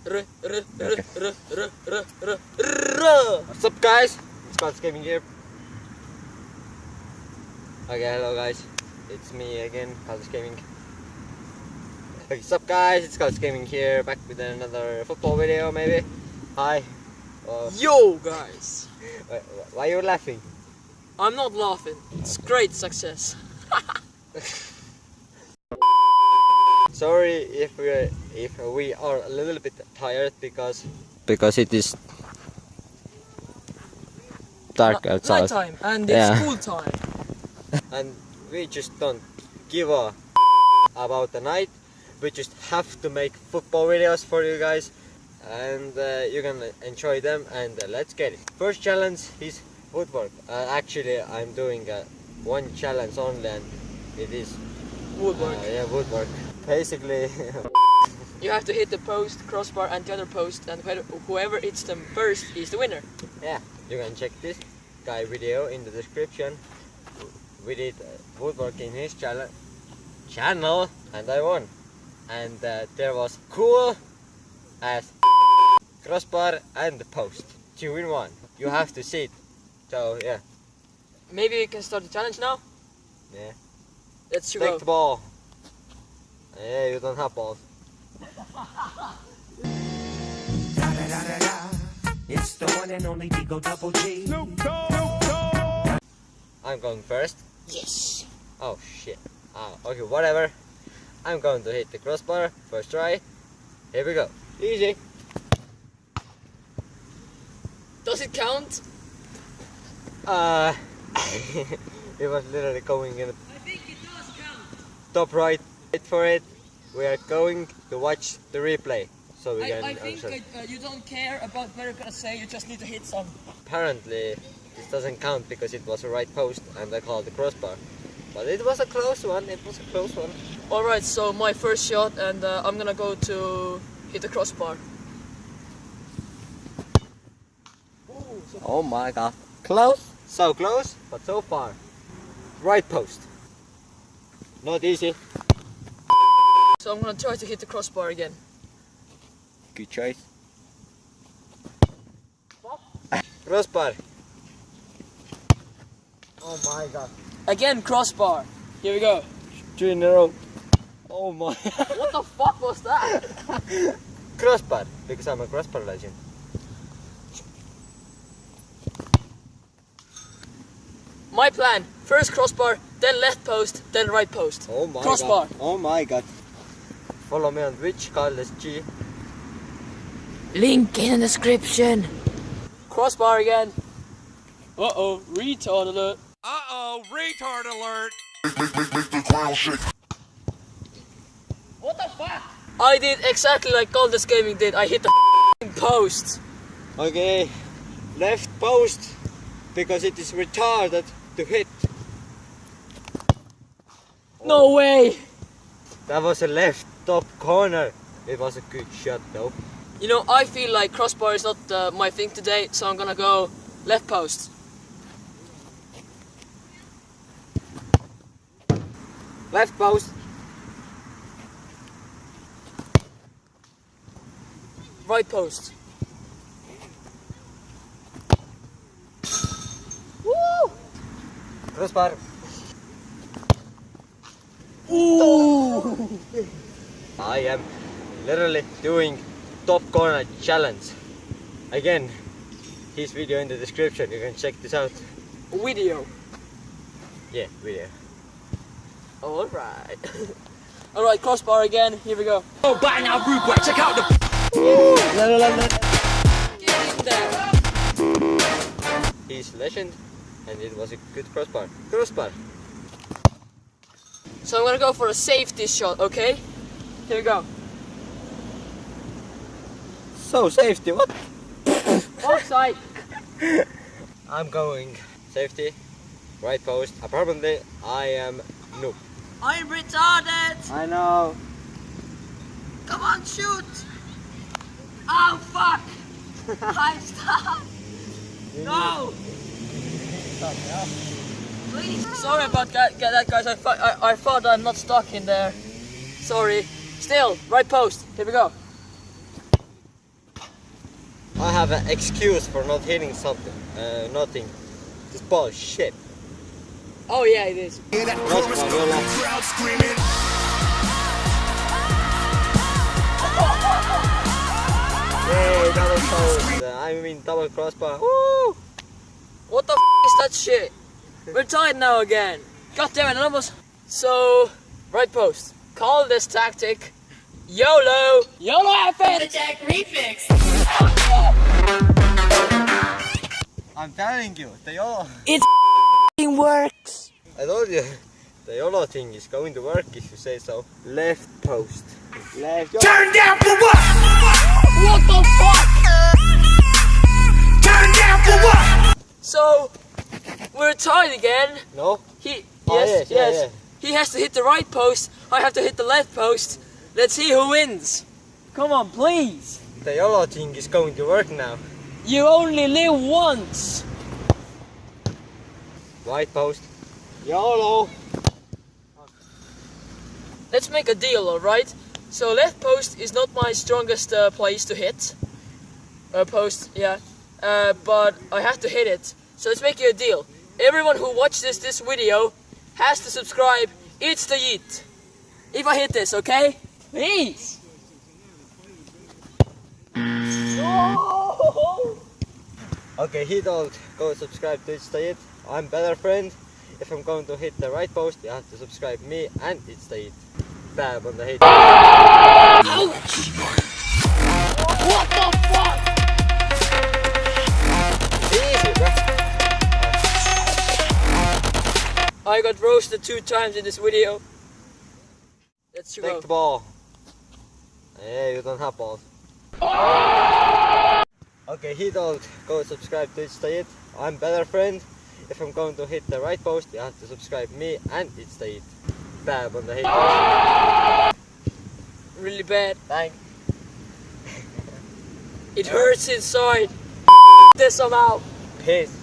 What's up, guys? It's Scott's Gaming here. Okay, hello guys. It's me again, Scott's Gaming. Okay, what's up, guys? It's Scott's Gaming here, back with another football video, maybe. Hi. Yo, guys. Why are you laughing? I'm not laughing. It's great success. Sorry if we are a little bit tired because it is dark outside. Night time and it's school time. And we just don't give a about the night. We just have to make football videos for you guys, and you can enjoy them. And let's get it. First challenge is woodwork. Actually, I'm doing one challenge only, and it is Woodwork. Yeah, woodwork. Basically, You have to hit the post, crossbar, and the other post, and whoever hits them first is the winner. yeah, you can check this guy video in the description. We did woodwork in his channel, and I won. And there was cool as crossbar and the post, 2 in 1. You have to see it. So yeah. Maybe we can start the challenge now. Yeah. Let's Take go. the ball. Yeah, you don't have balls. It's the one and only Digo Double G. I'm going first. Yes. Oh shit. Okay, whatever. I'm going to hit the crossbar. First try. Here we go. Easy. Does it count? It was literally going in the I think it does count. top right. Wait for it. We are going to watch the replay. So we can I think answer. you don't care about what you're gonna say, you just need to hit some. Apparently this doesn't count because it was a right post and I called the crossbar. But it was a close one. It was a close one. Alright, so my first shot, and I'm gonna go to hit the crossbar. Oh my god. Close. So close, but so far. Right post. Not easy. So I'm gonna try to hit the crossbar again. Good choice. Crossbar. Oh my god. Again, crossbar. Here we go. 3 in a row. Oh my. What the fuck was that? Crossbar. Because I'm a crossbar legend. My plan. First crossbar, then left post, then right post. Oh my Crossbar. god. Oh my god. Follow me on Twitch, Carlos G. Link in the description. Crossbar again. Uh-oh, retard alert. Uh-oh, retard alert. What the fuck? I did exactly like Goldest Gaming did. I hit the post. Okay. Left post. Because it is retarded to hit. No way. That was a left top corner. It was a good shot though. You know, I feel like crossbar is not my thing today, so I'm gonna go left post. Left post. Right post. Woo! Crossbar. Ooh! I am literally doing top corner challenge. Again, his video in the description. You can check this out. Video. Yeah, video. Alright. Alright, crossbar again. Here we go. Oh, bye now, Woodwork. Check out the. Get in there. He's legend, and it was a good crossbar. Crossbar. So I'm gonna go for a safety shot, okay? Here we go. So safety, what? Offside. I'm going safety, right post. Apparently, I am noob. I'm retarded. I know. Come on, shoot. Oh fuck. I'm stuck. No. Please. Sorry about that, guys. I thought I'm not stuck in there. Sorry. Still, right post. Here we go. I have an excuse for not hitting something. Nothing. This ball is shit. Oh yeah, it is. Not fun, you're like, Crowd screaming. yay, double post. I mean double crossbar. Woo! What the is that shit? We're tied now again. God damn it, I almost. So, right post. Call this tactic YOLO. YOLO effort. Jack refix. I'm telling you, the YOLO. It works. I told you, the YOLO thing is going to work if you say so. Left post. Left. Turn down for what? What the fuck? Turn down for what? So, we're tied again. No? He, Oh, yes, yes, yeah. He has to hit the right post. I have to hit the left post. Let's see who wins. Come on, please. The YOLO thing is going to work now. You only live once. Right post. YOLO. Let's make a deal, alright? So left post is not my strongest place to hit. Post, yeah. But I have to hit it. So let's make you a deal. Everyone who watches this video has to subscribe. It's the YEET. If I hit this, okay? Please. No! Okay, he don't go subscribe to It's the YEET. I'm better friend. If I'm going to hit the right post, you have to subscribe me and It's the YEET. Dab on the hit. Ouch! What the fuck? Easy, bro. I got roasted 2 times in this video. Let's Take go. the ball. Yeah, you don't have balls. Okay, he don't go subscribe to It's the YEET. I'm better friend. If I'm going to hit the right post, you have to subscribe me and It's the YEET. Dab on the hit. Really bad. Bang. It hurts inside. This somehow. Peace.